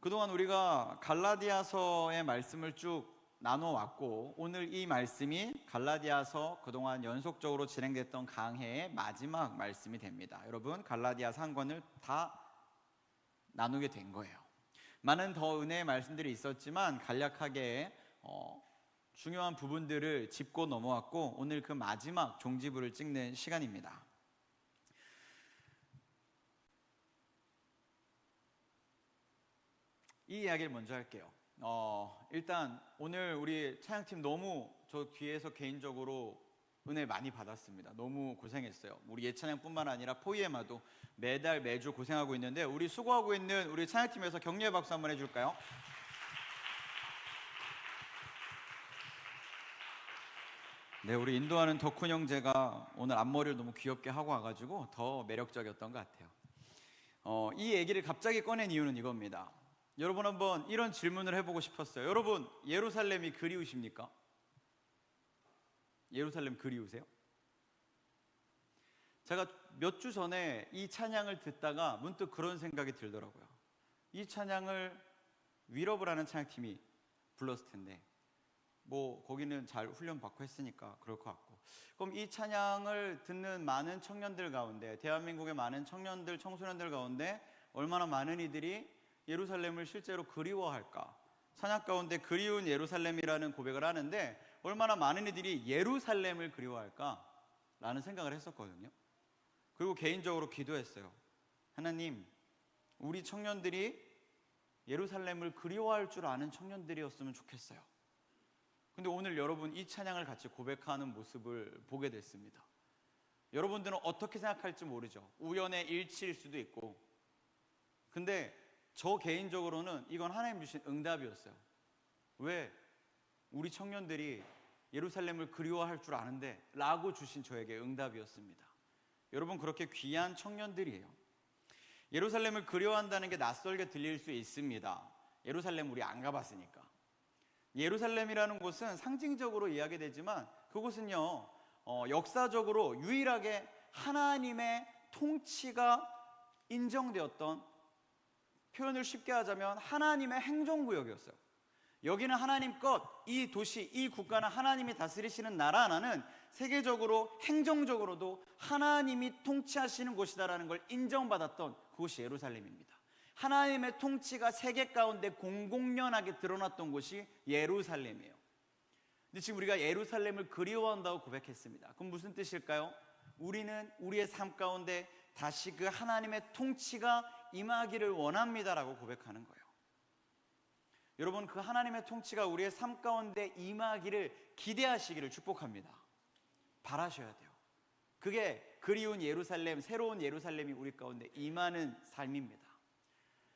그동안 우리가 갈라디아서의 말씀을 쭉 나눠왔고, 오늘 이 말씀이 갈라디아서 그동안 연속적으로 진행됐던 강해의 마지막 말씀이 됩니다. 여러분, 갈라디아서 한 권을 다 나누게 된 거예요. 많은 더 은혜의 말씀들이 있었지만 간략하게 중요한 부분들을 짚고 넘어왔고, 오늘 그 마지막 종지부를 찍는 시간입니다. 이 이야기를 먼저 할게요. 일단 오늘 우리 찬양팀 너무 저 뒤에서 개인적으로 은혜 많이 받았습니다. 너무 고생했어요. 우리 예찬양뿐만 아니라 포이에마도 매달 매주 고생하고 있는데, 우리 수고하고 있는 우리 찬양팀에서 격려의 박수 한번 해줄까요? 네, 우리 인도하는 덕훈 형제가 오늘 앞머리를 너무 귀엽게 하고 와가지고 더 매력적이었던 것 같아요. 이 얘기를 갑자기 꺼낸 이유는 이겁니다. 여러분, 한번 이런 질문을 해보고 싶었어요. 여러분, 예루살렘이 그리우십니까? 예루살렘 그리우세요? 제가 몇 주 전에 이 찬양을 듣다가 문득 그런 생각이 들더라고요. 이 찬양을 위러브라는 찬양팀이 불렀을 텐데, 뭐 거기는 잘 훈련받고 했으니까 그럴 것 같고, 그럼 이 찬양을 듣는 많은 청년들 가운데, 대한민국의 많은 청년들, 청소년들 가운데 얼마나 많은 이들이 예루살렘을 실제로 그리워할까? 찬양 가운데 그리운 예루살렘이라는 고백을 하는데 얼마나 많은 이들이 예루살렘을 그리워할까? 라는 생각을 했었거든요. 그리고 개인적으로 기도했어요. 하나님, 우리 청년들이 예루살렘을 그리워할 줄 아는 청년들이었으면 좋겠어요. 근데 오늘 여러분, 이 찬양을 같이 고백하는 모습을 보게 됐습니다. 여러분들은 어떻게 생각할지 모르죠. 우연의 일치일 수도 있고, 근데 저 개인적으로는 이건 하나님 주신 응답이었어요. 왜? 우리 청년들이 예루살렘을 그리워할 줄 아는데 라고 주신 저에게 응답이었습니다. 여러분, 그렇게 귀한 청년들이에요. 예루살렘을 그리워한다는 게 낯설게 들릴 수 있습니다. 예루살렘 우리 안 가봤으니까. 예루살렘이라는 곳은 상징적으로 이야기되지만 그곳은요, 역사적으로 유일하게 하나님의 통치가 인정되었던, 표현을 쉽게 하자면 하나님의 행정구역이었어요. 여기는 하나님 것, 이 도시, 이 국가는 하나님이 다스리시는 나라 하나는 세계적으로 행정적으로도 하나님이 통치하시는 곳이다라는 걸 인정받았던 그곳이 예루살렘입니다. 하나님의 통치가 세계 가운데 공공연하게 드러났던 곳이 예루살렘이에요. 근데 지금 우리가 예루살렘을 그리워한다고 고백했습니다. 그럼 무슨 뜻일까요? 우리는 우리의 삶 가운데 다시 그 하나님의 통치가 임하기를 원합니다라고 고백하는 거예요. 여러분, 그 하나님의 통치가 우리의 삶 가운데 임하기를 기대하시기를 축복합니다. 바라셔야 돼요. 그게 그리운 예루살렘, 새로운 예루살렘이 우리 가운데 임하는 삶입니다.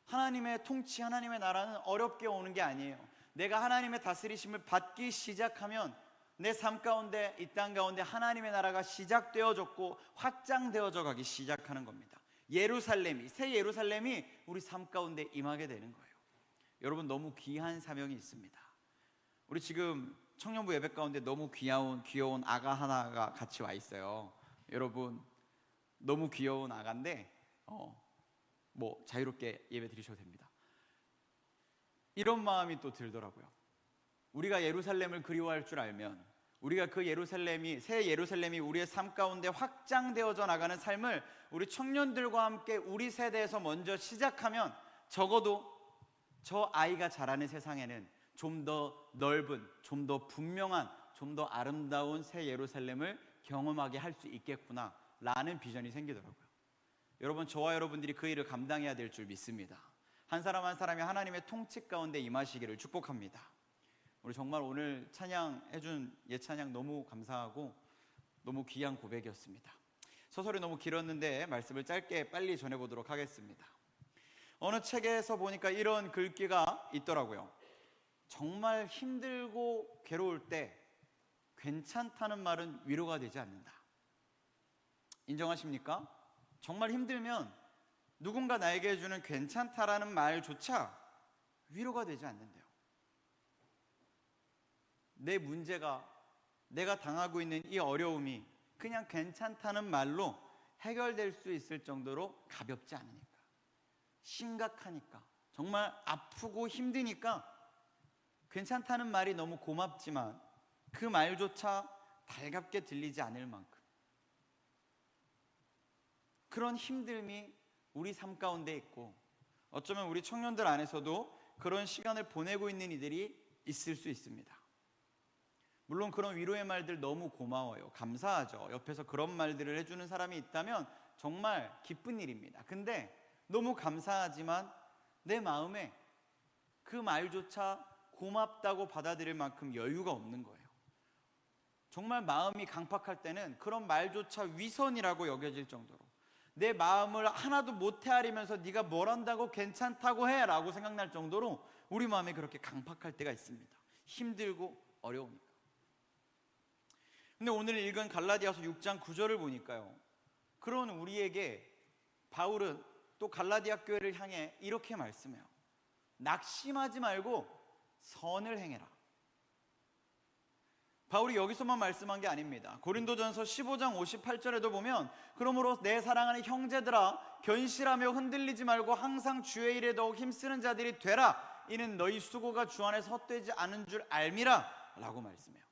하나님의 통치, 하나님의 나라는 어렵게 오는 게 아니에요. 내가 하나님의 다스리심을 받기 시작하면 내 삶 가운데, 이 땅 가운데 하나님의 나라가 시작되어졌고 확장되어져 가기 시작하는 겁니다. 예루살렘이, 새 예루살렘이 우리 삶 가운데 임하게 되는 거예요. 여러분, 너무 귀한 사명이 있습니다. 우리 지금 청년부 예배 가운데 너무 귀여운 아가 하나가 같이 와 있어요. 여러분, 너무 귀여운 아가인데 뭐 자유롭게 예배 드리셔도 됩니다. 이런 마음이 또 들더라고요. 우리가 예루살렘을 그리워할 줄 알면, 우리가 그 예루살렘이, 새 예루살렘이 우리의 삶 가운데 확장되어져 나가는 삶을 우리 청년들과 함께 우리 세대에서 먼저 시작하면, 적어도 저 아이가 자라는 세상에는 좀 더 넓은, 좀 더 분명한, 좀 더 아름다운 새 예루살렘을 경험하게 할 수 있겠구나 라는 비전이 생기더라고요. 여러분, 저와 여러분들이 그 일을 감당해야 될 줄 믿습니다. 한 사람 한 사람이 하나님의 통치 가운데 임하시기를 축복합니다. 우리 정말 오늘 찬양해준 예찬양 너무 감사하고 너무 귀한 고백이었습니다. 서설이 너무 길었는데 말씀을 짧게 빨리 전해보도록 하겠습니다. 어느 책에서 보니까 이런 글귀가 있더라고요. 정말 힘들고 괴로울 때 괜찮다는 말은 위로가 되지 않는다. 인정하십니까? 정말 힘들면 누군가 나에게 해주는 괜찮다라는 말조차 위로가 되지 않는데요. 내 문제가, 내가 당하고 있는 이 어려움이 그냥 괜찮다는 말로 해결될 수 있을 정도로 가볍지 않으니까, 심각하니까, 정말 아프고 힘드니까 괜찮다는 말이 너무 고맙지만 그 말조차 달갑게 들리지 않을 만큼 그런 힘듦이 우리 삶 가운데 있고, 어쩌면 우리 청년들 안에서도 그런 시간을 보내고 있는 이들이 있을 수 있습니다. 물론 그런 위로의 말들 너무 고마워요. 감사하죠. 옆에서 그런 말들을 해주는 사람이 있다면 정말 기쁜 일입니다. 근데 너무 감사하지만 내 마음에 그 말조차 고맙다고 받아들일 만큼 여유가 없는 거예요. 정말 마음이 강팍할 때는 그런 말조차 위선이라고 여겨질 정도로, 내 마음을 하나도 못 헤아리면서 네가 뭘 한다고 괜찮다고 해 라고 생각날 정도로 우리 마음이 그렇게 강팍할 때가 있습니다. 힘들고 어려우니까. 근데 오늘 읽은 갈라디아서 6장 9절을 보니까요, 그런 우리에게 바울은 또 갈라디아 교회를 향해 이렇게 말씀해요. 낙심하지 말고 선을 행해라. 바울이 여기서만 말씀한 게 아닙니다. 고린도전서 15장 58절에도 보면, 그러므로 내 사랑하는 형제들아 견실하며 흔들리지 말고 항상 주의 일에 더욱 힘쓰는 자들이 되라. 이는 너희 수고가 주 안에서 헛되지 않은 줄 알미라 라고 말씀해요.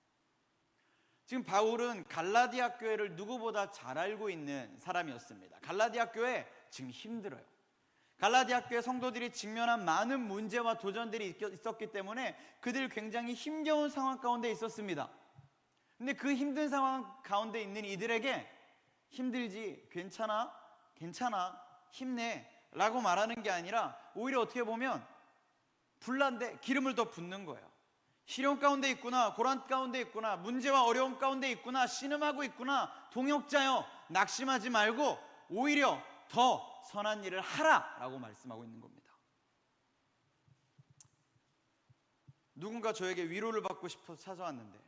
지금 바울은 갈라디아 교회를 누구보다 잘 알고 있는 사람이었습니다. 갈라디아 교회 지금 힘들어요. 갈라디아 교회 성도들이 직면한 많은 문제와 도전들이 있었기 때문에 그들 굉장히 힘겨운 상황 가운데 있었습니다. 근데 그 힘든 상황 가운데 있는 이들에게 힘들지, 괜찮아, 괜찮아, 힘내 라고 말하는 게 아니라 오히려 어떻게 보면 불난데 기름을 더 붓는 거예요. 시련 가운데 있구나, 고난 가운데 있구나, 문제와 어려움 가운데 있구나, 신음하고 있구나, 동역자여 낙심하지 말고 오히려 더 선한 일을 하라 라고 말씀하고 있는 겁니다. 누군가 저에게 위로를 받고 싶어서 찾아왔는데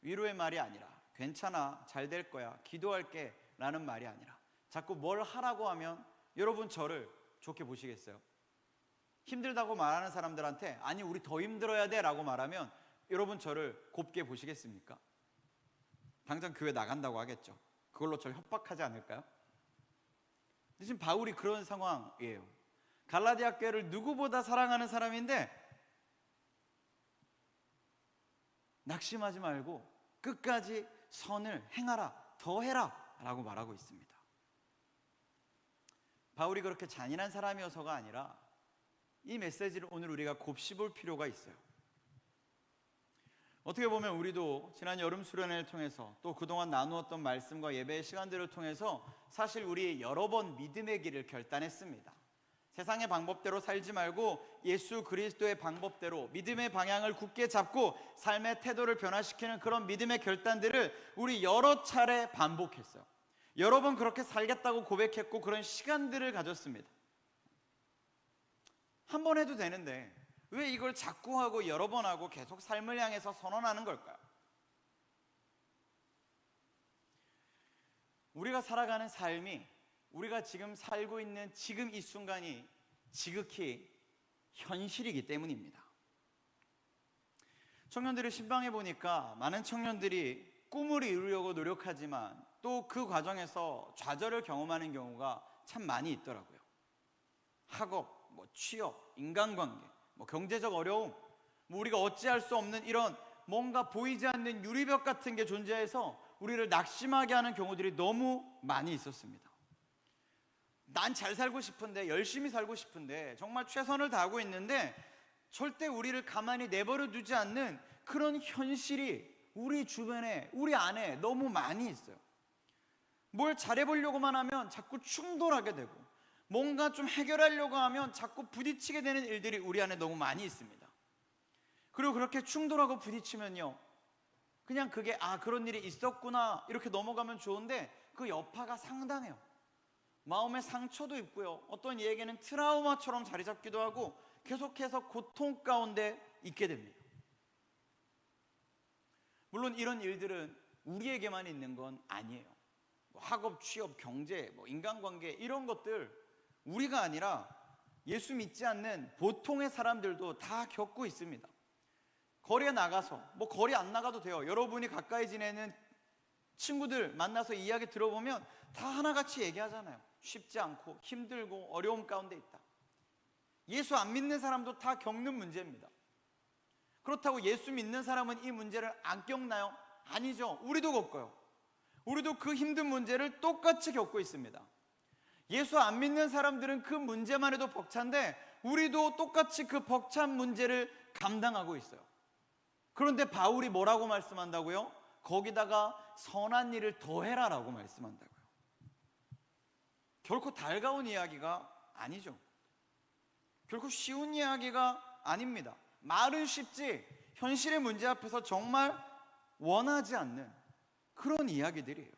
위로의 말이 아니라 괜찮아, 잘 될 거야, 기도할게 라는 말이 아니라 자꾸 뭘 하라고 하면 여러분 저를 좋게 보시겠어요? 힘들다고 말하는 사람들한테 아니 우리 더 힘들어야 돼 라고 말하면 여러분 저를 곱게 보시겠습니까? 당장 교회 나간다고 하겠죠. 그걸로 저를 협박하지 않을까요? 근데 지금 바울이 그런 상황이에요. 갈라디아 교회를 누구보다 사랑하는 사람인데 낙심하지 말고 끝까지 선을 행하라, 더 해라 라고 말하고 있습니다. 바울이 그렇게 잔인한 사람이어서가 아니라 이 메시지를 오늘 우리가 곱씹을 필요가 있어요. 어떻게 보면 우리도 지난 여름 수련회를 통해서 또 그동안 나누었던 말씀과 예배의 시간들을 통해서 사실 우리 여러 번 믿음의 길을 결단했습니다. 세상의 방법대로 살지 말고 예수 그리스도의 방법대로 믿음의 방향을 굳게 잡고 삶의 태도를 변화시키는 그런 믿음의 결단들을 우리 여러 차례 반복했어요. 여러 번 그렇게 살겠다고 고백했고 그런 시간들을 가졌습니다. 한 번 해도 되는데 왜 이걸 자꾸 하고 여러 번 하고 계속 삶을 향해서 선언하는 걸까요? 우리가 살아가는 삶이, 우리가 지금 살고 있는 지금 이 순간이 지극히 현실이기 때문입니다. 청년들을 신방해 보니까 많은 청년들이 꿈을 이루려고 노력하지만 또 그 과정에서 좌절을 경험하는 경우가 참 많이 있더라고요. 학업, 취업, 인간관계, 경제적 어려움, 우리가 어찌할 수 없는 이런 뭔가 보이지 않는 유리벽 같은 게 존재해서 우리를 낙심하게 하는 경우들이 너무 많이 있었습니다. 난 잘 살고 싶은데, 열심히 살고 싶은데, 정말 최선을 다하고 있는데 절대 우리를 가만히 내버려 두지 않는 그런 현실이 우리 주변에, 우리 안에 너무 많이 있어요. 뭘 잘해보려고만 하면 자꾸 충돌하게 되고 뭔가 좀 해결하려고 하면 자꾸 부딪히게 되는 일들이 우리 안에 너무 많이 있습니다. 그리고 그렇게 충돌하고 부딪히면요, 그냥 그게 그런 일이 있었구나 이렇게 넘어가면 좋은데 그 여파가 상당해요. 마음의 상처도 있고요, 어떤 이에게는 트라우마처럼 자리 잡기도 하고 계속해서 고통 가운데 있게 됩니다. 물론 이런 일들은 우리에게만 있는 건 아니에요. 학업, 취업, 경제, 인간관계 이런 것들 우리가 아니라 예수 믿지 않는 보통의 사람들도 다 겪고 있습니다. 거리에 나가서, 거리 안 나가도 돼요. 여러분이 가까이 지내는 친구들 만나서 이야기 들어보면 다 하나같이 얘기하잖아요. 쉽지 않고 힘들고 어려움 가운데 있다. 예수 안 믿는 사람도 다 겪는 문제입니다. 그렇다고 예수 믿는 사람은 이 문제를 안 겪나요? 아니죠. 우리도 겪어요. 우리도 그 힘든 문제를 똑같이 겪고 있습니다. 예수 안 믿는 사람들은 그 문제만 해도 벅찬데 우리도 똑같이 그 벅찬 문제를 감당하고 있어요. 그런데 바울이 뭐라고 말씀한다고요? 거기다가 선한 일을 더해라라고 말씀한다고요. 결코 달가운 이야기가 아니죠. 결코 쉬운 이야기가 아닙니다. 말은 쉽지 현실의 문제 앞에서 정말 원하지 않는 그런 이야기들이에요.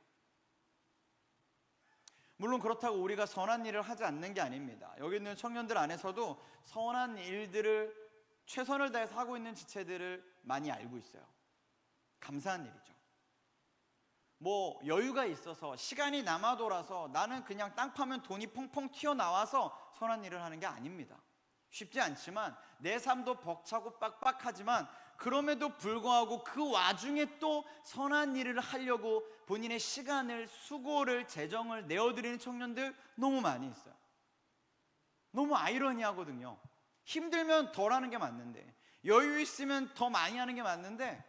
물론 그렇다고 우리가 선한 일을 하지 않는 게 아닙니다. 여기 있는 청년들 안에서도 선한 일들을 최선을 다해서 하고 있는 지체들을 많이 알고 있어요. 감사한 일이죠. 뭐 여유가 있어서 시간이 남아 돌아서 나는 그냥 땅 파면 돈이 펑펑 튀어나와서 선한 일을 하는 게 아닙니다. 쉽지 않지만 내 삶도 벅차고 빡빡하지만 그럼에도 불구하고 그 와중에 또 선한 일을 하려고 본인의 시간을, 수고를, 재정을 내어드리는 청년들 너무 많이 있어요. 너무 아이러니하거든요. 힘들면 덜 하는 게 맞는데, 여유 있으면 더 많이 하는 게 맞는데,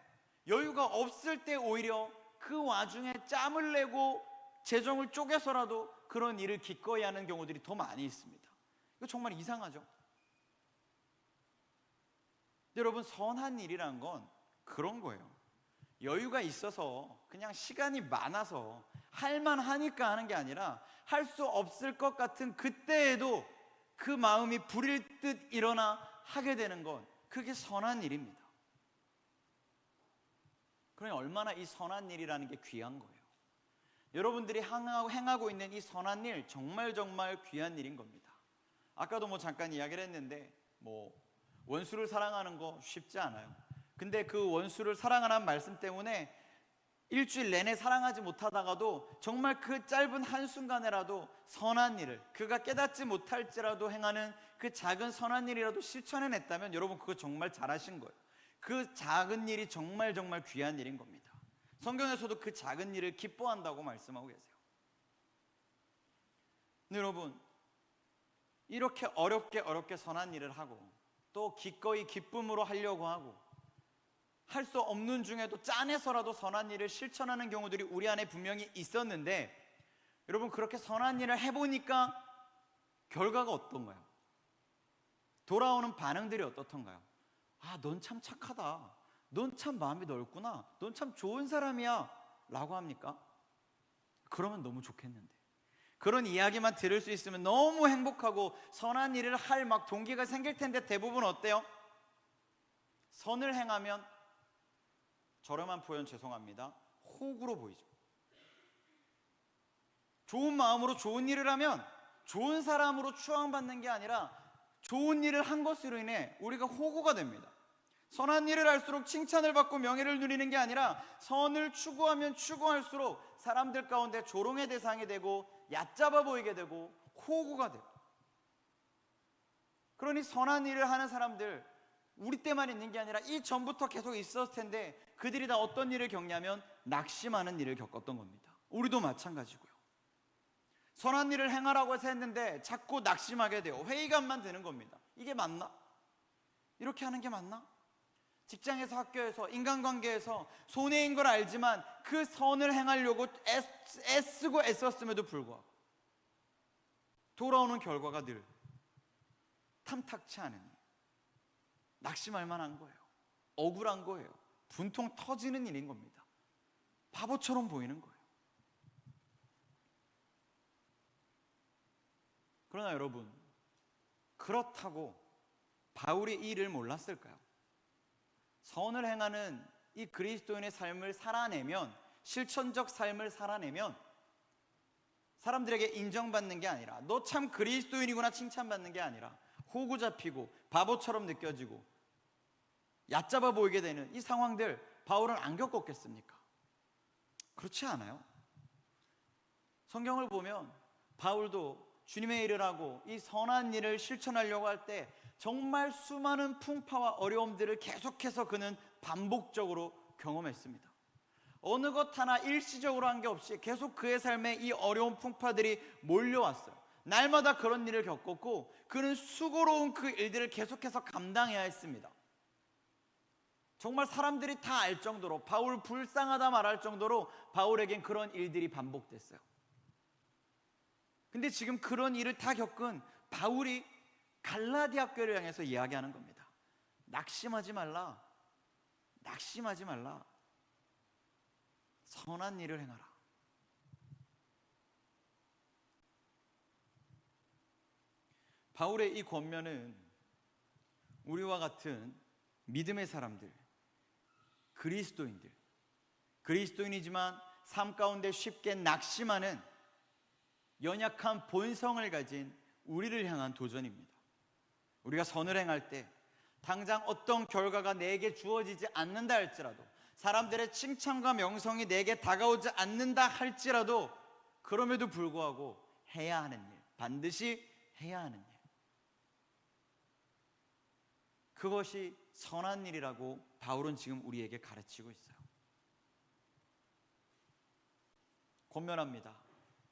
여유가 없을 때 오히려 그 와중에 짬을 내고 재정을 쪼개서라도 그런 일을 기꺼이 하는 경우들이 더 많이 있습니다. 이거 정말 이상하죠? 여러분, 선한 일이란 건 그런 거예요. 여유가 있어서 그냥 시간이 많아서 할만하니까 하는 게 아니라 할 수 없을 것 같은 그때에도 그 마음이 불일 듯 일어나 하게 되는 건 그게 선한 일입니다. 그러니 얼마나 이 선한 일이라는 게 귀한 거예요. 여러분들이 행하고 있는 이 선한 일 정말 귀한 일인 겁니다. 아까도 뭐 잠깐 이야기를 했는데 원수를 사랑하는 거 쉽지 않아요. 근데 그 원수를 사랑하라는 말씀 때문에 일주일 내내 사랑하지 못하다가도 정말 그 짧은 한순간에라도 선한 일을 그가 깨닫지 못할지라도 행하는 그 작은 선한 일이라도 실천해냈다면 여러분 그거 정말 잘하신 거예요. 그 작은 일이 정말 귀한 일인 겁니다. 성경에서도 그 작은 일을 기뻐한다고 말씀하고 계세요. 근데 여러분, 이렇게 어렵게 선한 일을 하고 또 기꺼이 기쁨으로 하려고 하고 할 수 없는 중에도 짠해서라도 선한 일을 실천하는 경우들이 우리 안에 분명히 있었는데, 여러분 그렇게 선한 일을 해보니까 결과가 어떤가요? 돌아오는 반응들이 어떻던가요? 아, 넌 참 착하다. 넌 참 마음이 넓구나. 넌 참 좋은 사람이야. 라고 합니까? 그러면 너무 좋겠는데. 그런 이야기만 들을 수 있으면 너무 행복하고 선한 일을 할 막 동기가 생길 텐데 대부분 어때요? 선을 행하면, 저렴한 표현 죄송합니다, 호구로 보이죠. 좋은 마음으로 좋은 일을 하면 좋은 사람으로 추앙받는 게 아니라 좋은 일을 한 것으로 인해 우리가 호구가 됩니다. 선한 일을 할수록 칭찬을 받고 명예를 누리는 게 아니라 선을 추구하면 추구할수록 사람들 가운데 조롱의 대상이 되고 얕잡아 보이게 되고 호구가 돼요. 그러니 선한 일을 하는 사람들, 우리 때만 있는 게 아니라 이전부터 계속 있었을 텐데 그들이 다 어떤 일을 겪냐면 낙심하는 일을 겪었던 겁니다. 우리도 마찬가지고요. 선한 일을 행하라고 해서 했는데 자꾸 낙심하게 돼요. 회의감만 드는 겁니다. 이게 맞나? 이렇게 하는 게 맞나? 직장에서, 학교에서, 인간관계에서 손해인 걸 알지만 그 선을 행하려고 애쓰고 애썼음에도 불구하고 돌아오는 결과가 늘 탐탁치 않은, 낙심할 만한 거예요. 억울한 거예요. 분통 터지는 일인 겁니다. 바보처럼 보이는 거예요. 그러나 여러분, 그렇다고 바울이 이 일을 몰랐을까요? 선을 행하는 이 그리스도인의 삶을 살아내면, 실천적 삶을 살아내면 사람들에게 인정받는 게 아니라 너 참 그리스도인이구나 칭찬받는 게 아니라 호구 잡히고 바보처럼 느껴지고 얕잡아 보이게 되는 이 상황들 바울은 안 겪었겠습니까? 그렇지 않아요. 성경을 보면 바울도 주님의 일을 하고 이 선한 일을 실천하려고 할 때 정말 수많은 풍파와 어려움들을 계속해서 그는 반복적으로 경험했습니다. 어느 것 하나 일시적으로 한 게 없이 계속 그의 삶에 이 어려운 풍파들이 몰려왔어요. 날마다 그런 일을 겪었고 그는 수고로운 그 일들을 계속해서 감당해야 했습니다. 정말 사람들이 다 알 정도로, 바울 불쌍하다 말할 정도로 바울에겐 그런 일들이 반복됐어요. 근데 지금 그런 일을 다 겪은 바울이 갈라디아 교회를 향해서 이야기하는 겁니다. 낙심하지 말라. 낙심하지 말라. 선한 일을 행하라. 바울의 이 권면은 우리와 같은 믿음의 사람들, 그리스도인이지만 삶 가운데 쉽게 낙심하는 연약한 본성을 가진 우리를 향한 도전입니다. 우리가 선을 행할 때 당장 어떤 결과가 내게 주어지지 않는다 할지라도, 사람들의 칭찬과 명성이 내게 다가오지 않는다 할지라도, 그럼에도 불구하고 해야 하는 일, 반드시 해야 하는 일, 그것이 선한 일이라고 바울은 지금 우리에게 가르치고 있어요. 권면합니다.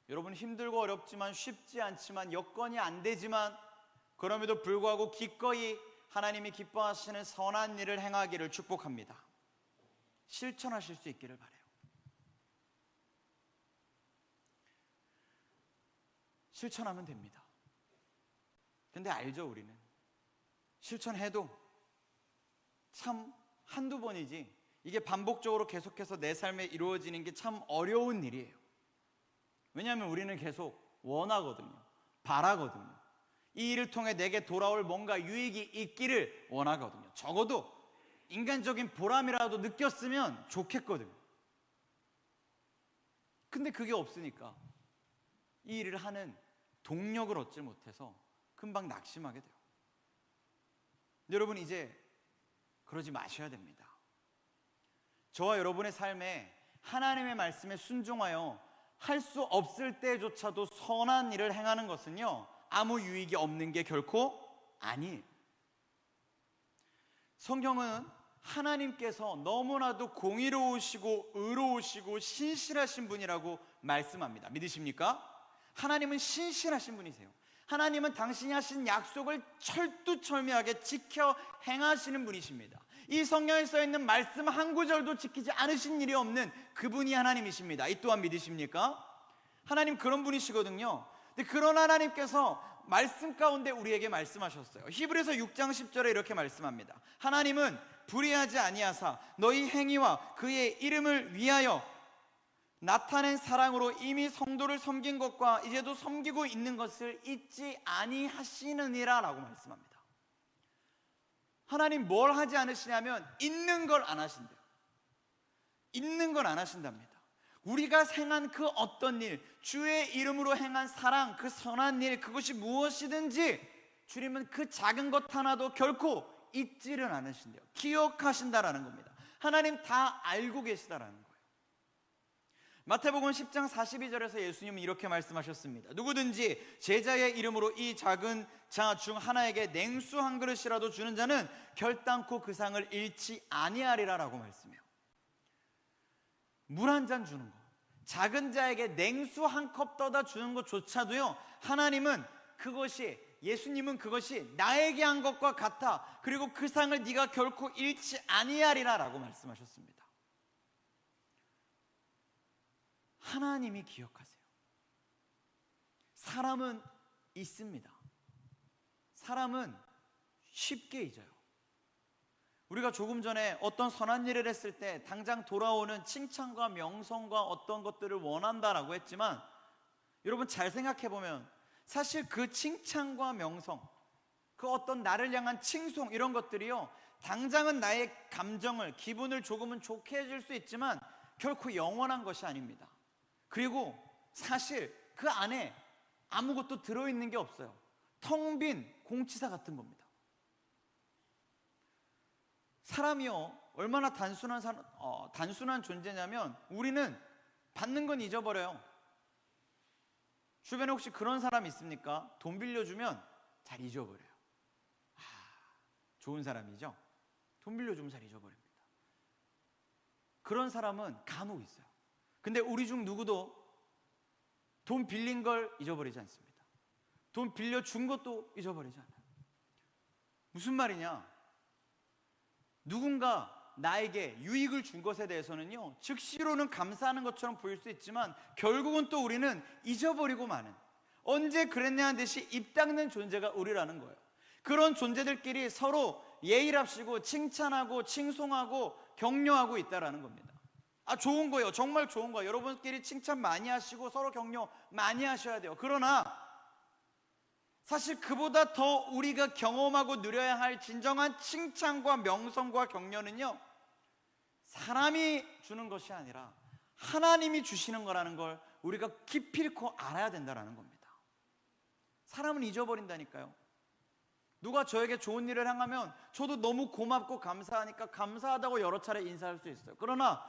여러분, 힘들고 어렵지만, 쉽지 않지만, 여건이 안 되지만, 그럼에도 불구하고 기꺼이 하나님이 기뻐하시는 선한 일을 행하기를 축복합니다. 실천하실 수 있기를 바라요. 실천하면 됩니다. 근데 알죠, 우리는 실천해도 참 한두 번이지 이게 반복적으로 계속해서 내 삶에 이루어지는 게 참 어려운 일이에요. 왜냐하면 우리는 계속 원하거든요. 바라거든요. 이 일을 통해 내게 돌아올 뭔가 유익이 있기를 원하거든요. 적어도 인간적인 보람이라도 느꼈으면 좋겠거든요. 근데 그게 없으니까 이 일을 하는 동력을 얻지 못해서 금방 낙심하게 돼요. 여러분, 이제 그러지 마셔야 됩니다. 저와 여러분의 삶에 하나님의 말씀에 순종하여 할 수 없을 때조차도 선한 일을 행하는 것은요, 아무 유익이 없는 게 결코 아니에요. 성경은 하나님께서 너무나도 공의로우시고 의로우시고 신실하신 분이라고 말씀합니다. 믿으십니까? 하나님은 신실하신 분이세요. 하나님은 당신이 하신 약속을 철두철미하게 지켜 행하시는 분이십니다. 이 성경에 써있는 말씀 한 구절도 지키지 않으신 일이 없는 그분이 하나님이십니다. 이 또한 믿으십니까? 하나님 그런 분이시거든요. 근데 그런 하나님께서 말씀 가운데 우리에게 말씀하셨어요. 히브리서 6장 10절에 이렇게 말씀합니다. 하나님은 불의하지 아니하사 너희 행위와 그의 이름을 위하여 나타낸 사랑으로 이미 성도를 섬긴 것과 이제도 섬기고 있는 것을 잊지 아니하시느니라 라고 말씀합니다. 하나님 뭘 하지 않으시냐면 있는 걸 안 하신대요. 있는 걸 안 하신답니다. 우리가 행한 그 어떤 일, 주의 이름으로 행한 사랑, 그 선한 일, 그것이 무엇이든지 주님은 그 작은 것 하나도 결코 잊지를 않으신대요. 기억하신다라는 겁니다. 하나님 다 알고 계시다라는 거예요. 마태복음 10장 42절에서 예수님은 이렇게 말씀하셨습니다. 누구든지 제자의 이름으로 이 작은 자 중 하나에게 냉수 한 그릇이라도 주는 자는 결단코 그 상을 잃지 아니하리라 라고 말씀해요. 물 한 잔 주는 거, 작은 자에게 냉수 한 컵 떠다 주는 것조차도요, 하나님은 그것이, 예수님은 그것이 나에게 한 것과 같아. 그리고 그 상을 네가 결코 잃지 아니하리라 라고 말씀하셨습니다. 하나님이 기억하세요. 사람은 잊습니다. 사람은 쉽게 잊어요. 우리가 조금 전에 어떤 선한 일을 했을 때 당장 돌아오는 칭찬과 명성과 어떤 것들을 원한다라고 했지만, 여러분 잘 생각해보면 사실 그 칭찬과 명성, 그 어떤 나를 향한 칭송, 이런 것들이요, 당장은 나의 감정을, 기분을 조금은 좋게 해줄 수 있지만 결코 영원한 것이 아닙니다. 그리고 사실 그 안에 아무것도 들어있는 게 없어요. 텅 빈 공치사 같은 겁니다. 사람이요, 얼마나 단순한 존재냐면 우리는 받는 건 잊어버려요. 주변에 혹시 그런 사람 있습니까? 돈 빌려주면 잘 잊어버려요. 좋은 사람이죠? 돈 빌려주면 잘 잊어버립니다. 그런 사람은 간혹 있어요. 근데 우리 중 누구도 돈 빌린 걸 잊어버리지 않습니다. 돈 빌려준 것도 잊어버리잖아요. 무슨 말이냐? 누군가 나에게 유익을 준 것에 대해서는요, 즉시로는 감사하는 것처럼 보일 수 있지만 결국은 또 우리는 잊어버리고 마는, 언제 그랬냐는 듯이 입 닦는 존재가 우리라는 거예요. 그런 존재들끼리 서로 예의랍시고 칭찬하고 칭송하고 격려하고 있다라는 겁니다. 좋은 거예요. 정말 좋은 거예요. 여러분끼리 칭찬 많이 하시고 서로 격려 많이 하셔야 돼요. 그러나 사실 그보다 더 우리가 경험하고 누려야 할 진정한 칭찬과 명성과 격려는요, 사람이 주는 것이 아니라 하나님이 주시는 거라는 걸 우리가 기필코 알아야 된다는 겁니다. 사람은 잊어버린다니까요. 누가 저에게 좋은 일을 행하면 저도 너무 고맙고 감사하니까 감사하다고 여러 차례 인사할 수 있어요. 그러나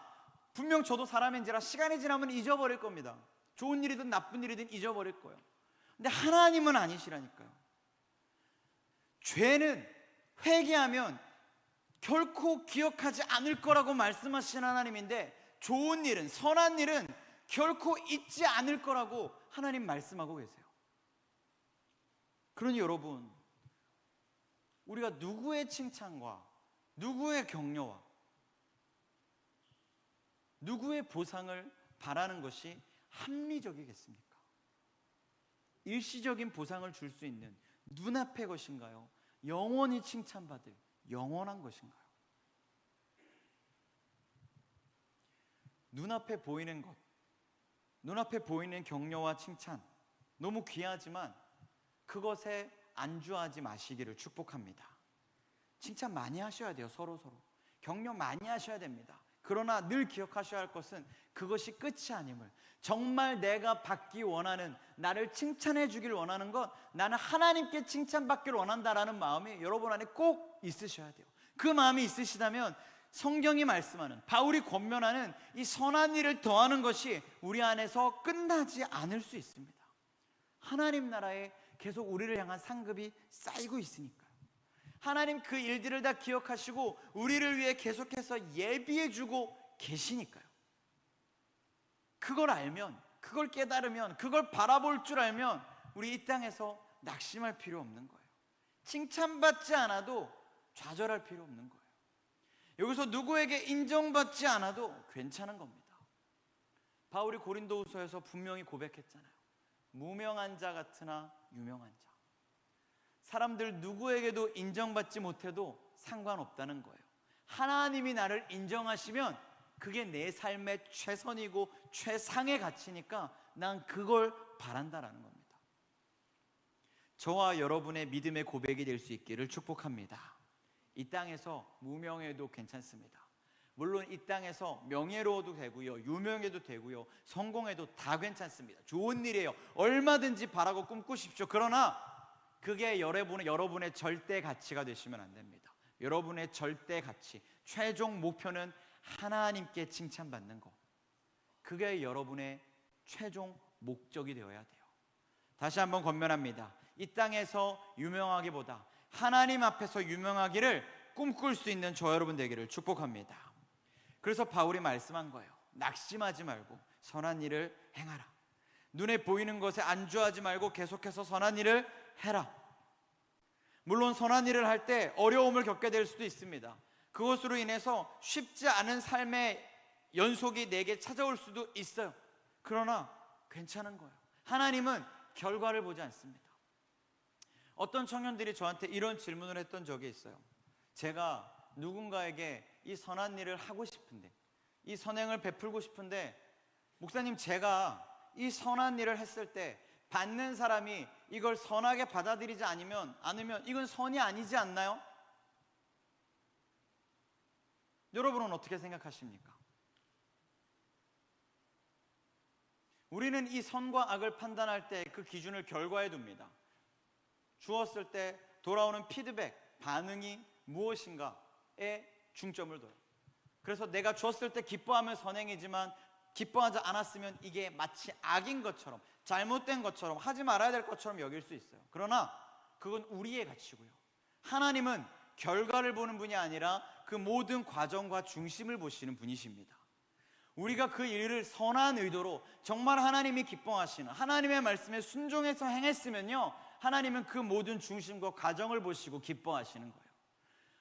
분명 저도 사람인지라 시간이 지나면 잊어버릴 겁니다. 좋은 일이든 나쁜 일이든 잊어버릴 거예요. 근데 하나님은 아니시라니까요. 죄는 회개하면 결코 기억하지 않을 거라고 말씀하신 하나님인데, 좋은 일은, 선한 일은 결코 잊지 않을 거라고 하나님 말씀하고 계세요. 그러니 여러분, 우리가 누구의 칭찬과 누구의 격려와 누구의 보상을 바라는 것이 합리적이겠습니까? 일시적인 보상을 줄 수 있는 눈앞의 것인가요? 영원히 칭찬받을 영원한 것인가요? 눈앞에 보이는 것, 눈앞에 보이는 격려와 칭찬, 너무 귀하지만 그것에 안주하지 마시기를 축복합니다. 칭찬 많이 하셔야 돼요. 서로 격려 많이 하셔야 됩니다. 그러나 늘 기억하셔야 할 것은 그것이 끝이 아님을, 정말 내가 받기 원하는, 나를 칭찬해 주길 원하는 것, 나는 하나님께 칭찬받기를 원한다라는 마음이 여러분 안에 꼭 있으셔야 돼요. 그 마음이 있으시다면 성경이 말씀하는, 바울이 권면하는 이 선한 일을 더하는 것이 우리 안에서 끝나지 않을 수 있습니다. 하나님 나라에 계속 우리를 향한 상급이 쌓이고 있으니까요. 하나님 그 일들을 다 기억하시고 우리를 위해 계속해서 예비해 주고 계시니까요. 그걸 알면, 그걸 깨달으면, 그걸 바라볼 줄 알면 우리 이 땅에서 낙심할 필요 없는 거예요. 칭찬받지 않아도 좌절할 필요 없는 거예요. 여기서 누구에게 인정받지 않아도 괜찮은 겁니다. 바울이 고린도후서에서 분명히 고백했잖아요. 무명한 자 같으나 유명한 자. 사람들 누구에게도 인정받지 못해도 상관없다는 거예요. 하나님이 나를 인정하시면 그게 내 삶의 최선이고 최상의 가치니까 난 그걸 바란다라는 겁니다. 저와 여러분의 믿음의 고백이 될 수 있기를 축복합니다. 이 땅에서 무명해도 괜찮습니다. 물론 이 땅에서 명예로워도 되고요, 유명해도 되고요, 성공해도 다 괜찮습니다. 좋은 일이에요. 얼마든지 바라고 꿈꾸십시오. 그러나 그게 여러분의 절대 가치가 되시면 안 됩니다. 여러분의 절대 가치, 최종 목표는 하나님께 칭찬받는 것. 그게 여러분의 최종 목적이 되어야 돼요. 다시 한번 권면합니다. 이 땅에서 유명하기보다 하나님 앞에서 유명하기를 꿈꿀 수 있는 저 여러분 되기를 축복합니다. 그래서 바울이 말씀한 거예요. 낙심하지 말고 선한 일을 행하라. 눈에 보이는 것에 안주하지 말고 계속해서 선한 일을 해라. 물론 선한 일을 할 때 어려움을 겪게 될 수도 있습니다. 그것으로 인해서 쉽지 않은 삶의 연속이 내게 찾아올 수도 있어요. 그러나 괜찮은 거예요. 하나님은 결과를 보지 않습니다. 어떤 청년들이 저한테 이런 질문을 했던 적이 있어요. 제가 누군가에게 이 선한 일을 하고 싶은데, 이 선행을 베풀고 싶은데, 목사님, 제가 이 선한 일을 했을 때 받는 사람이 이걸 선하게 받아들이지 않으면 이건 선이 아니지 않나요? 여러분은 어떻게 생각하십니까? 우리는 이 선과 악을 판단할 때 그 기준을 결과에 둡니다. 주었을 때 돌아오는 피드백, 반응이 무엇인가에 중점을 둬요. 그래서 내가 주었을 때 기뻐하면 선행이지만 기뻐하지 않았으면 이게 마치 악인 것처럼, 잘못된 것처럼, 하지 말아야 될 것처럼 여길 수 있어요. 그러나 그건 우리의 가치고요. 하나님은 결과를 보는 분이 아니라 그 모든 과정과 중심을 보시는 분이십니다. 우리가 그 일을 선한 의도로 정말 하나님이 기뻐하시는 하나님의 말씀에 순종해서 행했으면요, 하나님은 그 모든 중심과 과정을 보시고 기뻐하시는 거예요.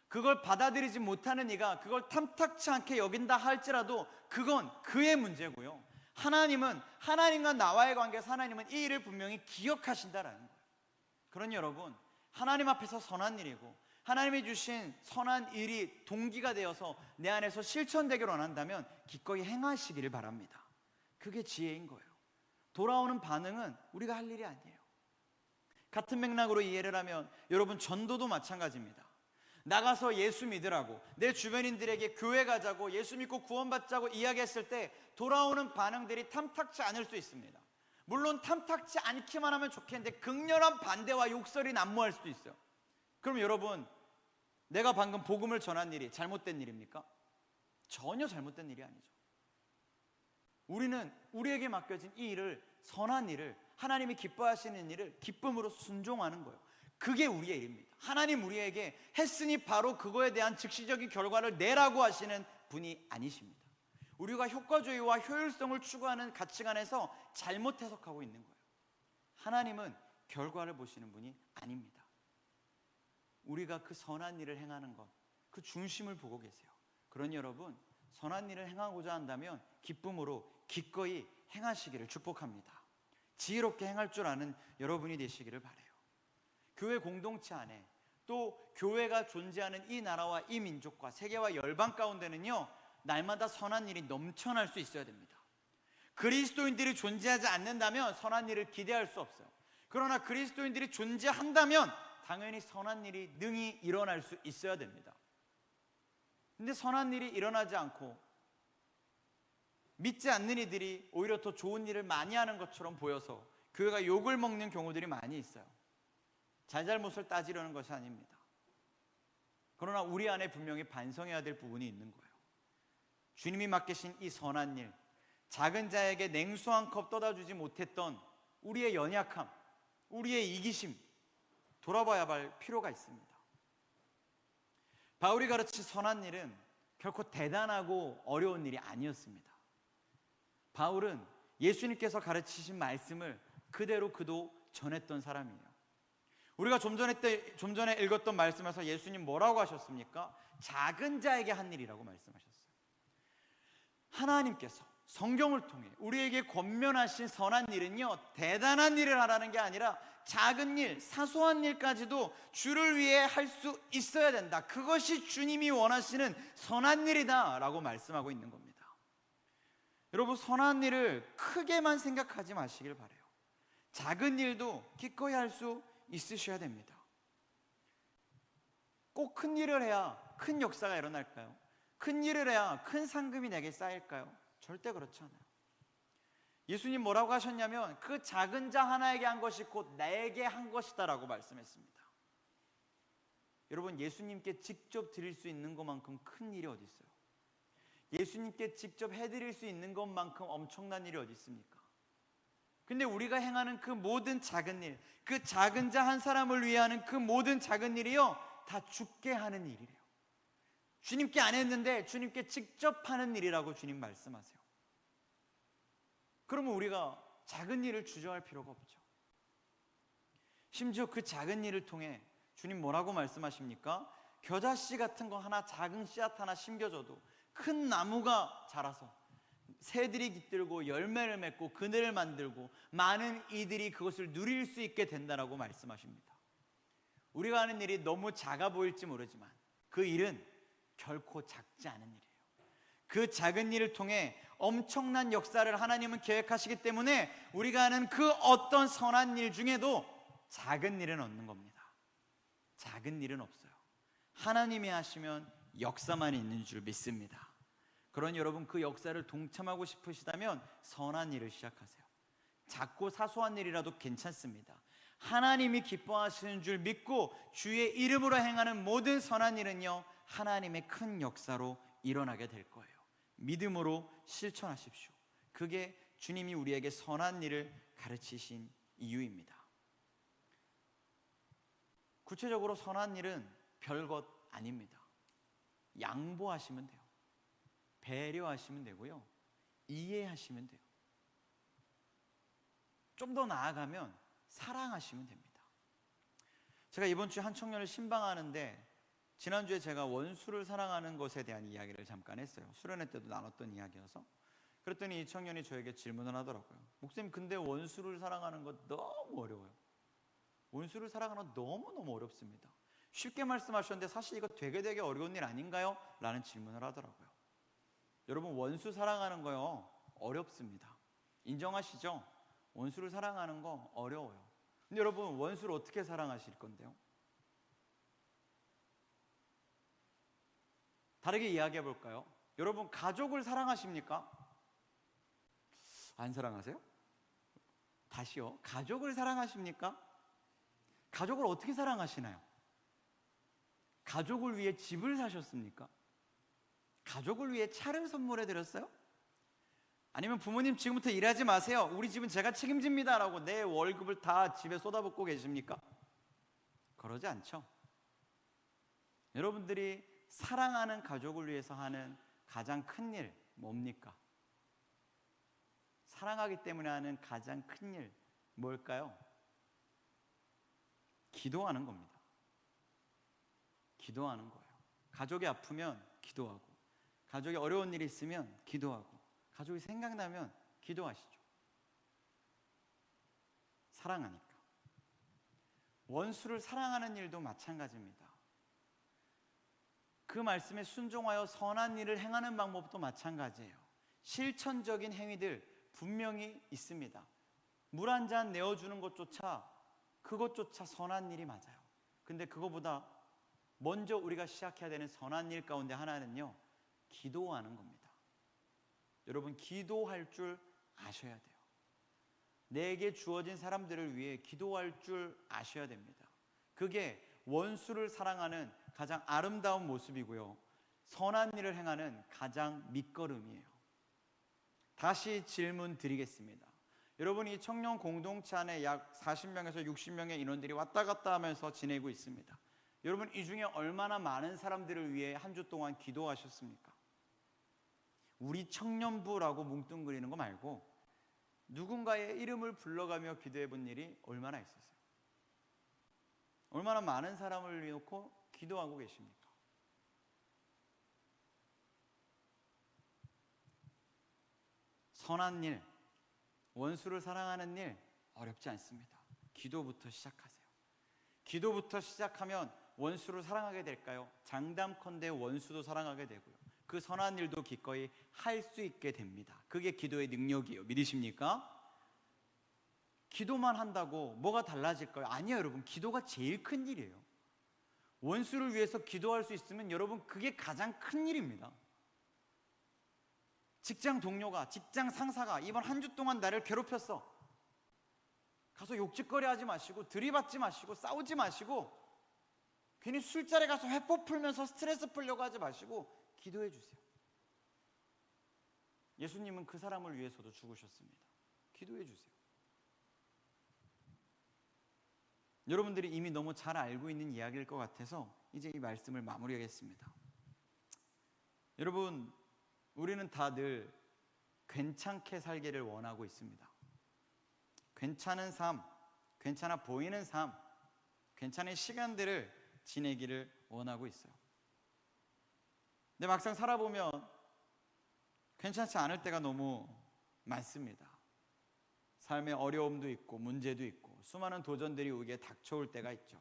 그걸 받아들이지 못하는 이가 그걸 탐탁치 않게 여긴다 할지라도 그건 그의 문제고요. 하나님은 하나님과 나와의 관계에서 하나님은 이 일을 분명히 기억하신다라는 거예요. 그러니 여러분, 하나님 앞에서 선한 일이고 하나님이 주신 선한 일이 동기가 되어서 내 안에서 실천되기를 원한다면 기꺼이 행하시기를 바랍니다. 그게 지혜인 거예요. 돌아오는 반응은 우리가 할 일이 아니에요. 같은 맥락으로 이해를 하면 여러분, 전도도 마찬가지입니다. 나가서 예수 믿으라고 내 주변인들에게 교회 가자고 예수 믿고 구원받자고 이야기했을 때 돌아오는 반응들이 탐탁치 않을 수 있습니다. 물론 탐탁치 않기만 하면 좋겠는데 극렬한 반대와 욕설이 난무할 수도 있어요. 그럼 여러분, 내가 방금 복음을 전한 일이 잘못된 일입니까? 전혀 잘못된 일이 아니죠. 우리는 우리에게 맡겨진 이 일을, 선한 일을, 하나님이 기뻐하시는 일을 기쁨으로 순종하는 거예요. 그게 우리의 일입니다. 하나님 우리에게 했으니 바로 그거에 대한 즉시적인 결과를 내라고 하시는 분이 아니십니다. 우리가 효과주의와 효율성을 추구하는 가치관에서 잘못 해석하고 있는 거예요. 하나님은 결과를 보시는 분이 아닙니다. 우리가 그 선한 일을 행하는 것, 그 중심을 보고 계세요. 그러니 여러분, 선한 일을 행하고자 한다면 기쁨으로 기꺼이 행하시기를 축복합니다. 지혜롭게 행할 줄 아는 여러분이 되시기를 바라요. 교회 공동체 안에 또 교회가 존재하는 이 나라와 이 민족과 세계와 열방 가운데는요, 날마다 선한 일이 넘쳐날 수 있어야 됩니다. 그리스도인들이 존재하지 않는다면 선한 일을 기대할 수 없어요. 그러나 그리스도인들이 존재한다면 당연히 선한 일이 능히 일어날 수 있어야 됩니다. 근데 선한 일이 일어나지 않고 믿지 않는 이들이 오히려 더 좋은 일을 많이 하는 것처럼 보여서 교회가 욕을 먹는 경우들이 많이 있어요. 잘잘못을 따지려는 것이 아닙니다. 그러나 우리 안에 분명히 반성해야 될 부분이 있는 거예요. 주님이 맡기신 이 선한 일, 작은 자에게 냉수 한 컵 떠다 주지 못했던 우리의 연약함, 우리의 이기심, 돌아봐야 할 필요가 있습니다. 바울이 가르친 선한 일은 결코 대단하고 어려운 일이 아니었습니다. 바울은 예수님께서 가르치신 말씀을 그대로 그도 전했던 사람이에요. 우리가 좀 전에 읽었던 말씀에서 예수님 뭐라고 하셨습니까? 작은 자에게 한 일이라고 말씀하셨어요. 하나님께서 성경을 통해 우리에게 권면하신 선한 일은요, 대단한 일을 하라는 게 아니라 작은 일, 사소한 일까지도 주를 위해 할 수 있어야 된다. 그것이 주님이 원하시는 선한 일이다 라고 말씀하고 있는 겁니다. 여러분, 선한 일을 크게만 생각하지 마시길 바라요. 작은 일도 기꺼이 할 수 있으셔야 됩니다. 꼭 큰 일을 해야 큰 역사가 일어날까요? 큰 일을 해야 큰 상금이 내게 쌓일까요? 절대 그렇지 않아요. 예수님 뭐라고 하셨냐면 그 작은 자 하나에게 한 것이 곧 내게 한 것이다 라고 말씀했습니다. 여러분, 예수님께 직접 드릴 수 있는 것만큼 큰 일이 어디 있어요? 예수님께 직접 해드릴 수 있는 것만큼 엄청난 일이 어디 있습니까? 근데 우리가 행하는 그 모든 작은 일, 그 작은 자 한 사람을 위해 하는 그 모든 작은 일이요, 다 주께 하는 일이래요. 주님께 안 했는데 주님께 직접 하는 일이라고 주님 말씀하세요. 그러면 우리가 작은 일을 주저할 필요가 없죠. 심지어 그 작은 일을 통해 주님 뭐라고 말씀하십니까? 겨자씨 같은 거 하나, 작은 씨앗 하나 심겨줘도 큰 나무가 자라서 새들이 깃들고 열매를 맺고 그늘을 만들고 많은 이들이 그것을 누릴 수 있게 된다라고 말씀하십니다. 우리가 하는 일이 너무 작아 보일지 모르지만 그 일은 결코 작지 않은 일이에요. 그 작은 일을 통해 엄청난 역사를 하나님은 계획하시기 때문에 우리가 하는 그 어떤 선한 일 중에도 작은 일은 없는 겁니다. 작은 일은 없어요. 하나님이 하시면 역사만 있는 줄 믿습니다. 그러니 여러분, 그 역사를 동참하고 싶으시다면 선한 일을 시작하세요. 작고 사소한 일이라도 괜찮습니다. 하나님이 기뻐하시는 줄 믿고 주의 이름으로 행하는 모든 선한 일은요, 하나님의 큰 역사로 일어나게 될 거예요. 믿음으로 실천하십시오. 그게 주님이 우리에게 선한 일을 가르치신 이유입니다. 구체적으로 선한 일은 별것 아닙니다. 양보하시면 돼요. 배려하시면 되고요, 이해하시면 돼요. 좀 더 나아가면 사랑하시면 됩니다. 제가 이번 주에 한 청년을 신방하는데 지난주에 제가 원수를 사랑하는 것에 대한 이야기를 잠깐 했어요. 수련회 때도 나눴던 이야기여서. 그랬더니 이 청년이 저에게 질문을 하더라고요. 목사님, 근데 원수를 사랑하는 것 너무 어려워요. 원수를 사랑하는 건 너무너무 어렵습니다. 쉽게 말씀하셨는데 사실 이거 되게 어려운 일 아닌가요? 라는 질문을 하더라고요. 여러분, 원수 사랑하는 거요, 어렵습니다. 인정하시죠? 원수를 사랑하는 거 어려워요. 근데 여러분, 원수를 어떻게 사랑하실 건데요? 다르게 이야기해 볼까요? 여러분, 가족을 사랑하십니까? 안 사랑하세요? 다시요. 가족을 사랑하십니까? 가족을 어떻게 사랑하시나요? 가족을 위해 집을 사셨습니까? 가족을 위해 차를 선물해 드렸어요? 아니면 부모님 지금부터 일하지 마세요, 우리 집은 제가 책임집니다 라고 내 월급을 다 집에 쏟아붓고 계십니까? 그러지 않죠. 여러분들이 사랑하는 가족을 위해서 하는 가장 큰 일 뭡니까? 사랑하기 때문에 하는 가장 큰 일 뭘까요? 기도하는 겁니다. 기도하는 거예요. 가족이 아프면 기도하고, 가족이 어려운 일이 있으면 기도하고, 가족이 생각나면 기도하시죠. 사랑하니까. 원수를 사랑하는 일도 마찬가지입니다. 그 말씀에 순종하여 선한 일을 행하는 방법도 마찬가지예요. 실천적인 행위들 분명히 있습니다. 물 한 잔 내어주는 그것조차 선한 일이 맞아요. 근데 그거보다 먼저 우리가 시작해야 되는 선한 일 가운데 하나는요, 기도하는 겁니다. 여러분, 기도할 줄 아셔야 돼요. 내게 주어진 사람들을 위해 기도할 줄 아셔야 됩니다. 그게 원수를 사랑하는 가장 아름다운 모습이고요, 선한 일을 행하는 가장 밑거름이에요. 다시 질문 드리겠습니다. 여러분, 이 청년 공동체 안에 약 40명에서 60명의 인원들이 왔다 갔다 하면서 지내고 있습니다. 여러분, 이 중에 얼마나 많은 사람들을 위해 한 주 동안 기도하셨습니까? 우리 청년부라고 뭉뚱그리는 거 말고 누군가의 이름을 불러가며 기도해 본 일이 얼마나 있었어요? 얼마나 많은 사람을 놓고 기도하고 계십니까? 선한 일, 원수를 사랑하는 일 어렵지 않습니다. 기도부터 시작하세요. 기도부터 시작하면 원수를 사랑하게 될까요? 장담컨대 원수도 사랑하게 되고요, 그 선한 일도 기꺼이 할 수 있게 됩니다. 그게 기도의 능력이에요. 믿으십니까? 기도만 한다고 뭐가 달라질까요? 아니요, 여러분. 기도가 제일 큰 일이에요. 원수를 위해서 기도할 수 있으면 여러분, 그게 가장 큰 일입니다. 직장 동료가, 직장 상사가 이번 한 주 동안 나를 괴롭혔어. 가서 욕짓거리 하지 마시고, 들이받지 마시고, 싸우지 마시고, 괜히 술자리에 가서 회포 풀면서 스트레스 풀려고 하지 마시고 기도해 주세요. 예수님은 그 사람을 위해서도 죽으셨습니다. 기도해 주세요. 여러분들이 이미 너무 잘 알고 있는 이야기일 것 같아서 이제 이 말씀을 마무리하겠습니다. 여러분, 우리는 다 늘 괜찮게 살기를 원하고 있습니다. 괜찮은 삶, 괜찮아 보이는 삶, 괜찮은 시간들을 지내기를 원하고 있어요. 근데 막상 살아보면 괜찮지 않을 때가 너무 많습니다. 삶의 어려움도 있고 문제도 있고 수많은 도전들이 우리에게 닥쳐올 때가 있죠.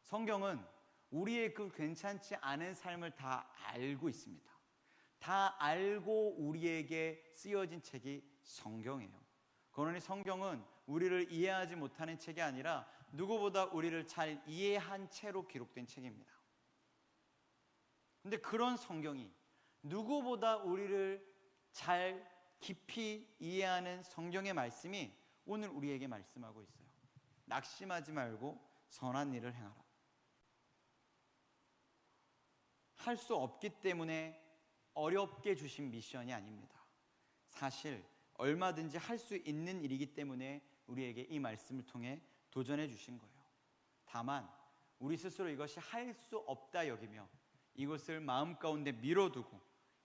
성경은 우리의 그 괜찮지 않은 삶을 다 알고 있습니다. 다 알고 우리에게 쓰여진 책이 성경이에요. 그러니 성경은 우리를 이해하지 못하는 책이 아니라 누구보다 우리를 잘 이해한 채로 기록된 책입니다. 근데 그런 성경이, 누구보다 우리를 잘 깊이 이해하는 성경의 말씀이 오늘 우리에게 말씀하고 있어요. 낙심하지 말고 선한 일을 행하라. 할 수 없기 때문에 어렵게 주신 미션이 아닙니다. 사실 얼마든지 할 수 있는 일이기 때문에 우리에게 이 말씀을 통해 도전해 주신 거예요. 다만 우리 스스로 이것이 할 수 없다 여기며 이것을 마음 가운데 미뤄두고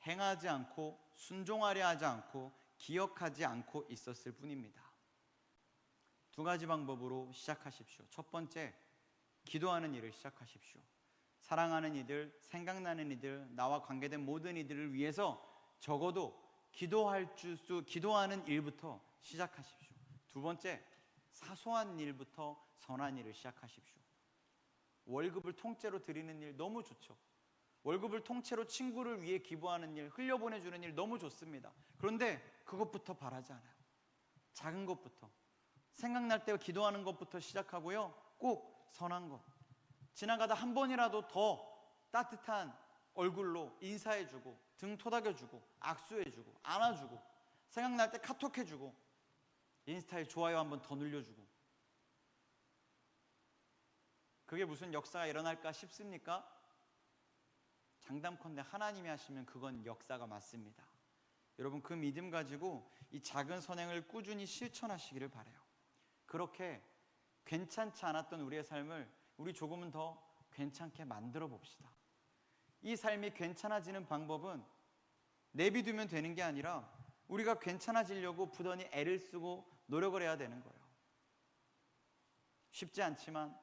행하지 않고 순종하려 하지 않고 기억하지 않고 있었을 뿐입니다. 두 가지 방법으로 시작하십시오. 첫 번째, 기도하는 일을 시작하십시오. 사랑하는 이들, 생각나는 이들, 나와 관계된 모든 이들을 위해서 적어도 기도하는 일부터 시작하십시오. 두 번째, 사소한 일부터 선한 일을 시작하십시오. 월급을 통째로 드리는 일 너무 좋죠. 월급을 통째로 친구를 위해 기부하는 일, 흘려보내주는 일 너무 좋습니다. 그런데 그것부터 바라지 않아요. 작은 것부터, 생각날 때 기도하는 것부터 시작하고요. 꼭 선한 것, 지나가다 한 번이라도 더 따뜻한 얼굴로 인사해주고, 등 토닥여주고, 악수해주고, 안아주고, 생각날 때 카톡해주고, 인스타에 좋아요 한번 더 눌려주고. 그게 무슨 역사가 일어날까 싶습니까? 장담컨대 하나님이 하시면 그건 역사가 맞습니다. 여러분, 그 믿음 가지고 이 작은 선행을 꾸준히 실천하시기를 바라요. 그렇게 괜찮지 않았던 우리의 삶을 우리 조금은 더 괜찮게 만들어 봅시다. 이 삶이 괜찮아지는 방법은 내비두면 되는 게 아니라 우리가 괜찮아지려고 부단히 애를 쓰고 노력을 해야 되는 거예요. 쉽지 않지만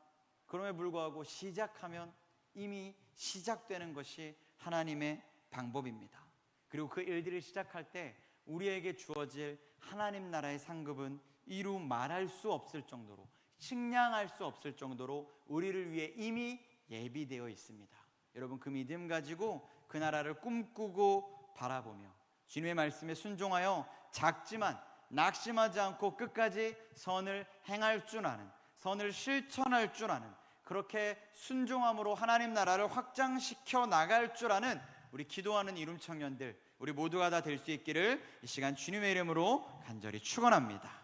그럼에 불구하고 시작하면 이미 시작되는 것이 하나님의 방법입니다. 그리고 그 일들을 시작할 때 우리에게 주어질 하나님 나라의 상급은 이루 말할 수 없을 정도로, 측량할 수 없을 정도로 우리를 위해 이미 예비되어 있습니다. 여러분, 그 믿음 가지고 그 나라를 꿈꾸고 바라보며 주님의 말씀에 순종하여 작지만 낙심하지 않고 끝까지 선을 행할 줄 아는, 선을 실천할 줄 아는, 그렇게 순종함으로 하나님 나라를 확장시켜 나갈 줄 아는 우리 기도하는 이룸 청년들, 우리 모두가 다 될 수 있기를 이 시간 주님의 이름으로 간절히 축원합니다.